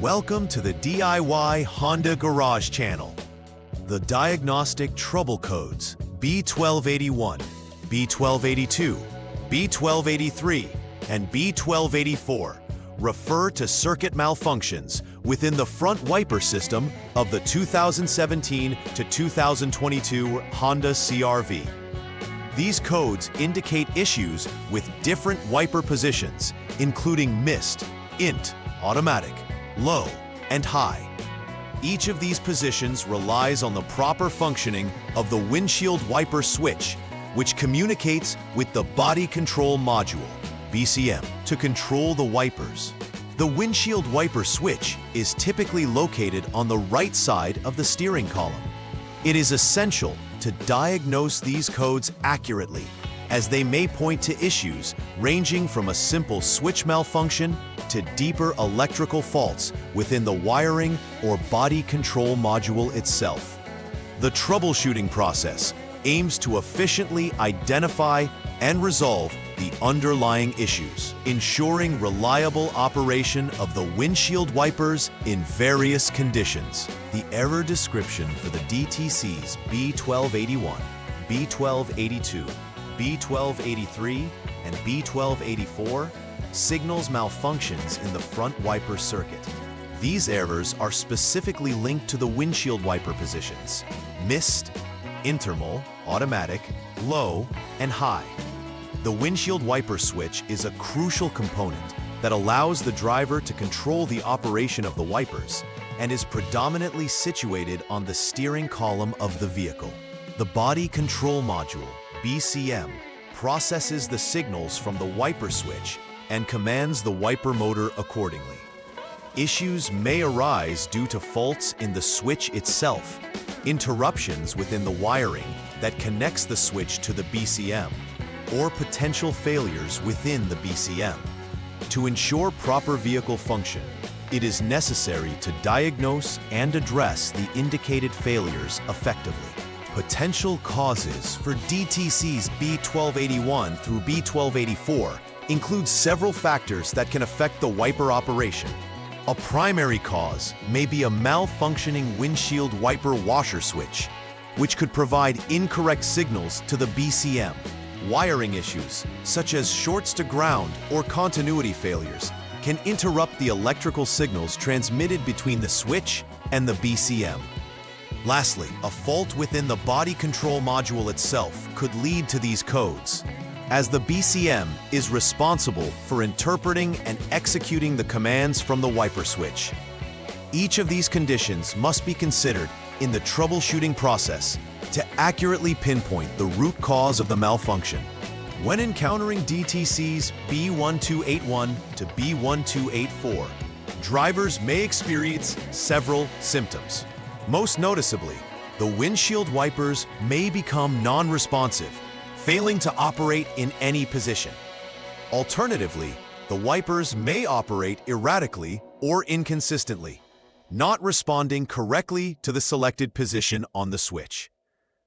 Welcome to the DIY Honda Garage channel. The diagnostic trouble codes B1281, B1282, B1283, and B1284 refer to circuit malfunctions within the front wiper system of the 2017 to 2022 Honda CRV. These codes indicate issues with different wiper positions, including mist, int, automatic, low, and high. Each of these positions relies on the proper functioning of the windshield wiper switch, which communicates with the body control module, BCM, to control the wipers. The windshield wiper switch is typically located on the right side of the steering column. It is essential to diagnose these codes accurately, as they may point to issues ranging from a simple switch malfunction to deeper electrical faults within the wiring or body control module itself. The troubleshooting process aims to efficiently identify and resolve the underlying issues, ensuring reliable operation of the windshield wipers in various conditions. The error description for the DTCs B1281, B1282, B1283, and B1284 signals malfunctions in the front wiper circuit. These errors are specifically linked to the windshield wiper positions: mist, intermal, automatic, low, and high. The windshield wiper switch is a crucial component that allows the driver to control the operation of the wipers and is predominantly situated on the steering column of the vehicle. The body control module, BCM, processes the signals from the wiper switch and commands the wiper motor accordingly. Issues may arise due to faults in the switch itself, interruptions within the wiring that connects the switch to the BCM, or potential failures within the BCM. To ensure proper vehicle function, it is necessary to diagnose and address the indicated failures effectively. Potential causes for DTCs B1281 through B1284 include several factors that can affect the wiper operation. A primary cause may be a malfunctioning windshield wiper washer switch, which could provide incorrect signals to the BCM. Wiring issues, such as shorts to ground or continuity failures, can interrupt the electrical signals transmitted between the switch and the BCM. Lastly, a fault within the body control module itself could lead to these codes, as the BCM is responsible for interpreting and executing the commands from the wiper switch. Each of these conditions must be considered in the troubleshooting process to accurately pinpoint the root cause of the malfunction. When encountering DTCs B1281 to B1284, drivers may experience several symptoms. Most noticeably, the windshield wipers may become non-responsive, failing to operate in any position. Alternatively, the wipers may operate erratically or inconsistently, not responding correctly to the selected position on the switch.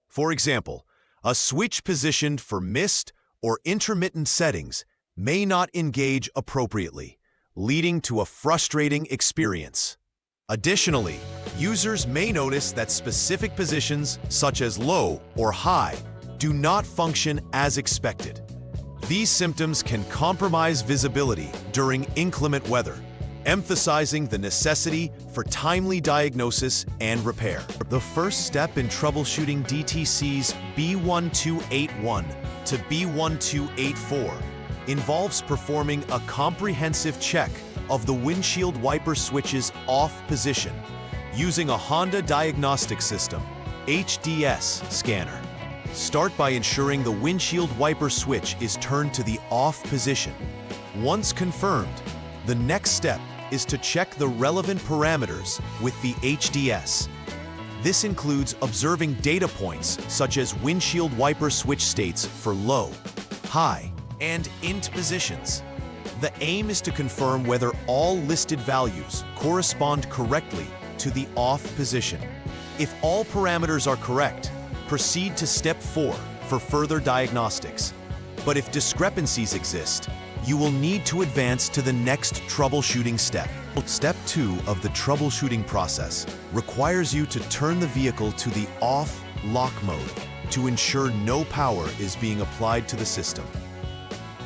For example, a switch positioned for mist or intermittent settings may not engage appropriately, leading to a frustrating experience. Additionally, users may notice that specific positions, such as low or high, do not function as expected. These symptoms can compromise visibility during inclement weather, emphasizing the necessity for timely diagnosis and repair. The first step in troubleshooting DTCs B1281 to B1284 involves performing a comprehensive check of the windshield wiper switch's off position using a Honda Diagnostic System HDS scanner. Start by ensuring the windshield wiper switch is turned to the off position. Once confirmed, the next step is to check the relevant parameters with the HDS. This includes observing data points such as windshield wiper switch states for low, high, and int positions. The aim is to confirm whether all listed values correspond correctly to the off position. If all parameters are correct, proceed to step 4 for further diagnostics. But if discrepancies exist, you will need to advance to the next troubleshooting step. Step 2 of the troubleshooting process requires you to turn the vehicle to the off lock mode to ensure no power is being applied to the system.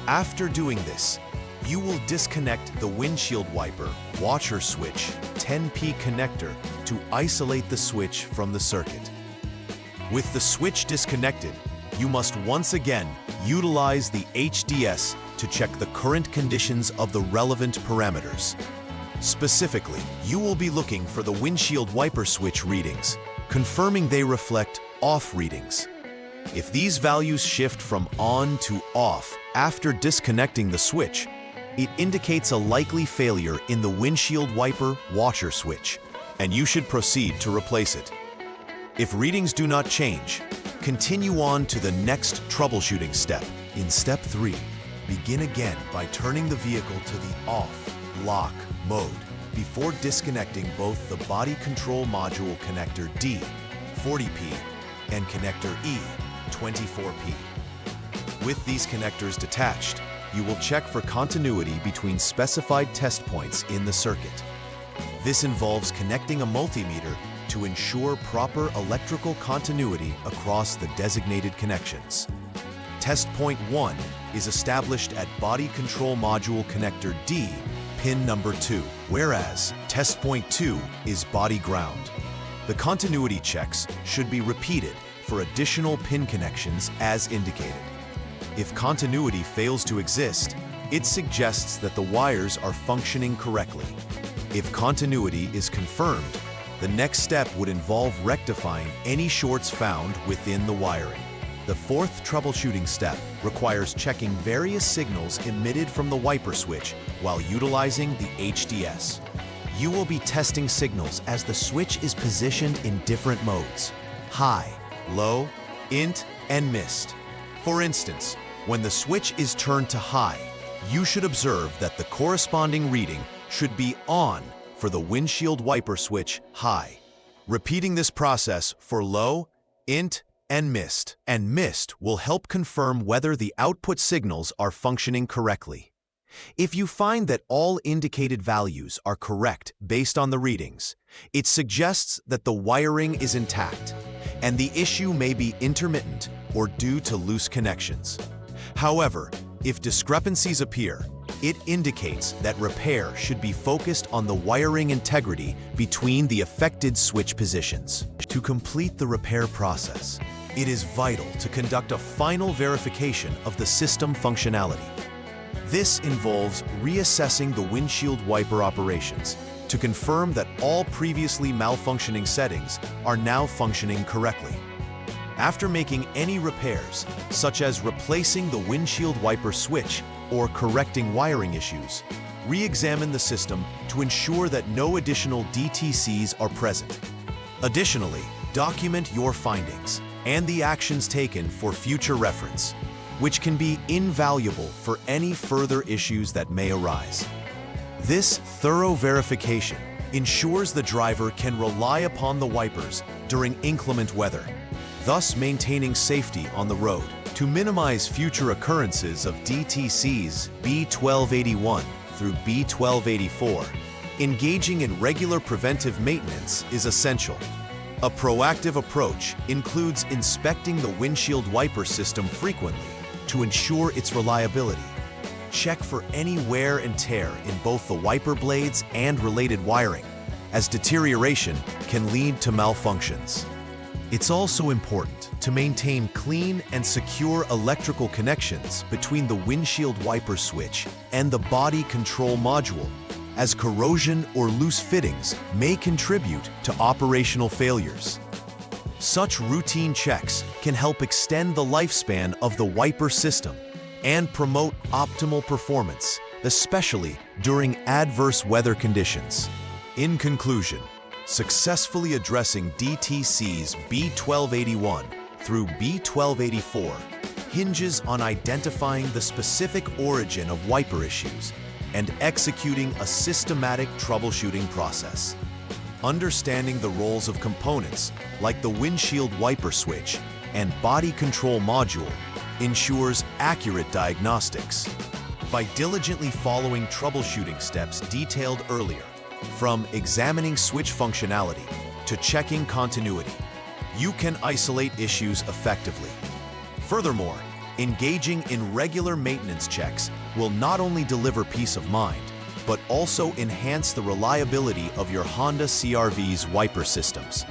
After doing this, you will disconnect the windshield wiper washer switch 10P connector to isolate the switch from the circuit. With the switch disconnected, you must once again utilize the HDS to check the current conditions of the relevant parameters. Specifically, you will be looking for the windshield wiper switch readings, confirming they reflect off readings. If these values shift from on to off after disconnecting the switch, it indicates a likely failure in the windshield wiper washer switch, and you should proceed to replace it. If readings do not change, continue on to the next troubleshooting step. In step 3, begin again by turning the vehicle to the off lock mode before disconnecting both the body control module connector D 40P and connector E 24P. With these connectors detached, you will check for continuity between specified test points in the circuit. This involves connecting a multimeter to ensure proper electrical continuity across the designated connections. Test point 1 is established at body control module connector D, pin number 2, whereas test point 2 is body ground. The continuity checks should be repeated for additional pin connections as indicated. If continuity fails to exist, it suggests that the wires are functioning correctly. If continuity is confirmed, the next step would involve rectifying any shorts found within the wiring. The fourth troubleshooting step requires checking various signals emitted from the wiper switch while utilizing the HDS. You will be testing signals as the switch is positioned in different modes: high, low, int, and mist. For instance, when the switch is turned to high, you should observe that the corresponding reading should be on for the windshield wiper switch high. Repeating this process for low, int, and mist will help confirm whether the output signals are functioning correctly. If you find that all indicated values are correct based on the readings, it suggests that the wiring is intact, and the issue may be intermittent or due to loose connections. However, if discrepancies appear, it indicates that repair should be focused on the wiring integrity between the affected switch positions. To complete the repair process, it is vital to conduct a final verification of the system functionality. This involves reassessing the windshield wiper operations to confirm that all previously malfunctioning settings are now functioning correctly. After making any repairs, such as replacing the windshield wiper switch or correcting wiring issues, re-examine the system to ensure that no additional DTCs are present. Additionally, document your findings and the actions taken for future reference, which can be invaluable for any further issues that may arise. This thorough verification ensures the driver can rely upon the wipers during inclement weather, thus maintaining safety on the road. To minimize future occurrences of DTCs B1281 through B1284, engaging in regular preventive maintenance is essential. A proactive approach includes inspecting the windshield wiper system frequently to ensure its reliability. Check for any wear and tear in both the wiper blades and related wiring, as deterioration can lead to malfunctions. It's also important to maintain clean and secure electrical connections between the windshield wiper switch and the body control module, as corrosion or loose fittings may contribute to operational failures. Such routine checks can help extend the lifespan of the wiper system and promote optimal performance, especially during adverse weather conditions. In conclusion, successfully addressing DTCs B1281 through B1284 hinges on identifying the specific origin of wiper issues and executing a systematic troubleshooting process. Understanding the roles of components like the windshield wiper switch and body control module ensures accurate diagnostics. By diligently following troubleshooting steps detailed earlier, from examining switch functionality to checking continuity, you can isolate issues effectively. Furthermore, engaging in regular maintenance checks will not only deliver peace of mind, but also enhance the reliability of your Honda CRV's wiper systems.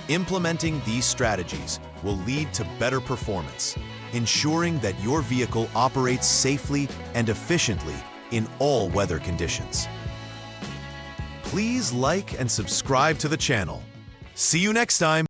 Implementing these strategies will lead to better performance, ensuring that your vehicle operates safely and efficiently in all weather conditions. Please like and subscribe to the channel. See you next time.